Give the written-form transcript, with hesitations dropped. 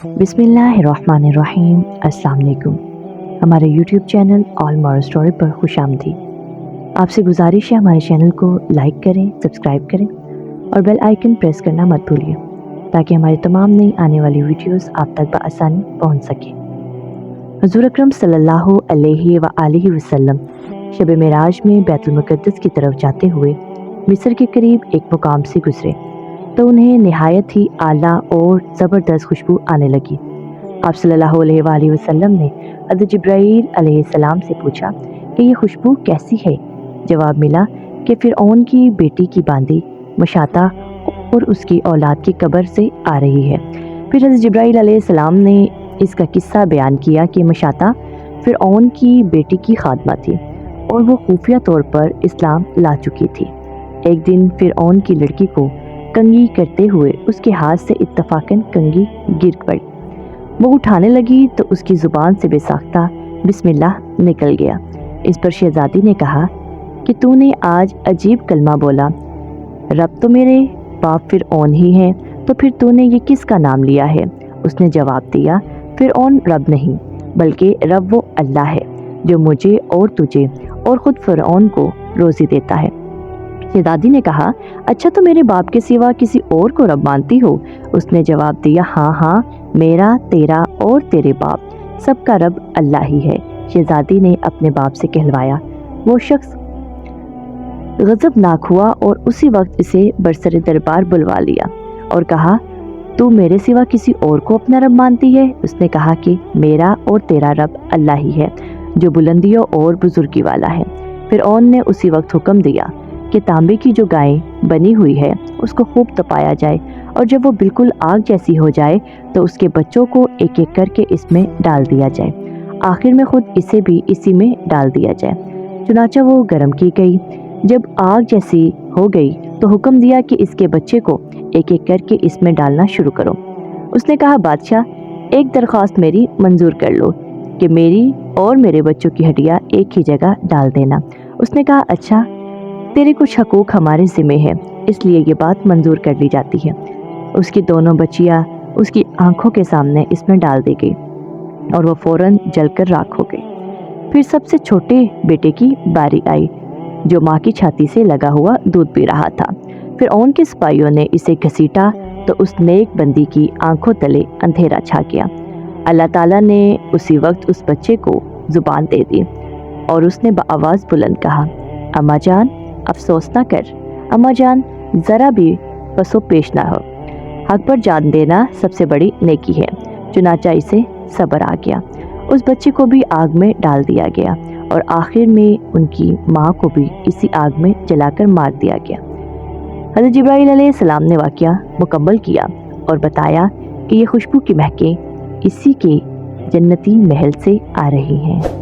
बिस्मिल्लाहिर्रहमानिर्रहीम। अस्सलाम वालेकुम। हमारे YouTube channel all moral story पर खुश आमदीद। आपसे गुजारिश है हमारे चैनल को लाइक करें, सब्सक्राइब करें और बेल आइकन प्रेस करना मत भूलिए ताकि हमारी तमाम नई आने वाली वीडियोस आप तक बआसानी पहुंच सके। हुज़ूर अकरम सल्लल्लाहु अलैहि व आलिहि वसल्लम शब मेराज में बैतुल मुक़द्दस की तरफ जाते हुए मिस्र के करीब एक मुकाम से गुजरे तो उन्हें निहायत ही आला और ज़बरदस्त खुशबू आने लगी। आप सल्लल्लाहु अलैहि वसल्लम ने हज़रत जिब्राईल अलैहिस्सलाम से पूछा कि ये खुशबू कैसी है। जवाब मिला कि फ़िरऔन की बेटी की बांदी मशाता और उसकी औलाद की कब्र से आ रही है। फिर हज़रत जिब्राईल अलैहिस्सलाम ने इसका किस्सा बयान किया कि मशाता फ़िरऔन की बेटी की खादमा थी और वो खुफिया तौर पर इस्लाम ला चुकी थी। एक दिन फ़िरऔन की लड़की को कंघी करते हुए उसके हाथ से इत्तफाकन कंघी गिर पड़ी। वो उठाने लगी तो उसकी ज़ुबान से बेसाख्ता बिस्मिल्लाह निकल गया। इस पर शहजादी ने कहा कि तूने आज अजीब कलमा बोला, रब तो मेरे बाप फ़िरऔन ही है, तो फिर तूने ये किसका नाम लिया है। उसने जवाब दिया, फ़िरऔन रब नहीं बल्कि रब वो अल्लाह है जो मुझे और तुझे और ख़ुद फ़िरऔन को रोज़ी देता है। शहजादी ने कहा, अच्छा तो मेरे बाप के सिवा किसी और को रब मानती हो। उसने जवाब दिया, हाँ हाँ, मेरा, तेरा और तेरे बाप सबका रब अल्लाह ही है। शहजादी ने अपने बाप से कहलवाया। वो शख्स गज़बनाक हुआ और उसी वक्त इसे बरसरे दरबार बुलवा लिया और कहा, तू मेरे सिवा किसी और को अपना रब मानती है। उसने कहा कि मेरा और तेरा रब अल्लाह ही है जो बुलंदियों और बुजुर्गी वाला है। फ़िरऔन ने उसी वक्त हुक्म दिया कि तांबे की जो गाय बनी हुई है उसको खूब तपाया जाए और जब वो बिल्कुल आग जैसी हो जाए तो उसके बच्चों को एक एक करके इसमें डाल दिया जाए। आखिर में खुद इसे भी इसी में डाल दिया जाए। चुनाचा वो गर्म की गई। जब आग जैसी हो गई तो हुक्म दिया कि इसके बच्चे को एक एक करके इसमें डालना शुरू करो। उसने कहा, बादशाह, एक दरख्वास्त मेरी मंजूर कर लो कि मेरी और मेरे बच्चों की हड्डियाँ एक ही जगह डाल देना। उसने कहा, अच्छा, तेरे कुछ हकूक़ हमारे ज़िम्मे हैं, इसलिए ये बात मंजूर कर ली जाती है। उसकी दोनों बच्चियाँ उसकी आंखों के सामने इसमें डाल दी गई और वो फ़ौरन जलकर राख हो गई। फिर सबसे छोटे बेटे की बारी आई जो माँ की छाती से लगा हुआ दूध पी रहा था। फ़िरऔन के सिपाहियों ने इसे घसीटा तो उस नेक बंदी की आंखों तले अंधेरा छा गया। अल्लाह ताला ने उसी वक्त उस बच्चे को ज़ुबान दे दी और उसने बआवाज़ बुलंद कहा, अम्मा जान, अफसोस ना कर। अम्मा जान, ज़रा भी पसो पेश ना हो। हक पर जान देना सबसे बड़ी नेकी है। चुनाचा इसे सब्र आ गया। उस बच्चे को भी आग में डाल दिया गया और आखिर में उनकी माँ को भी इसी आग में जलाकर मार दिया गया। हज़रत जिब्राईल अलैहिस्सलाम ने वाक़या मुकम्मल किया और बताया कि ये खुशबू की महकें इसी के जन्नती महल से आ रही हैं।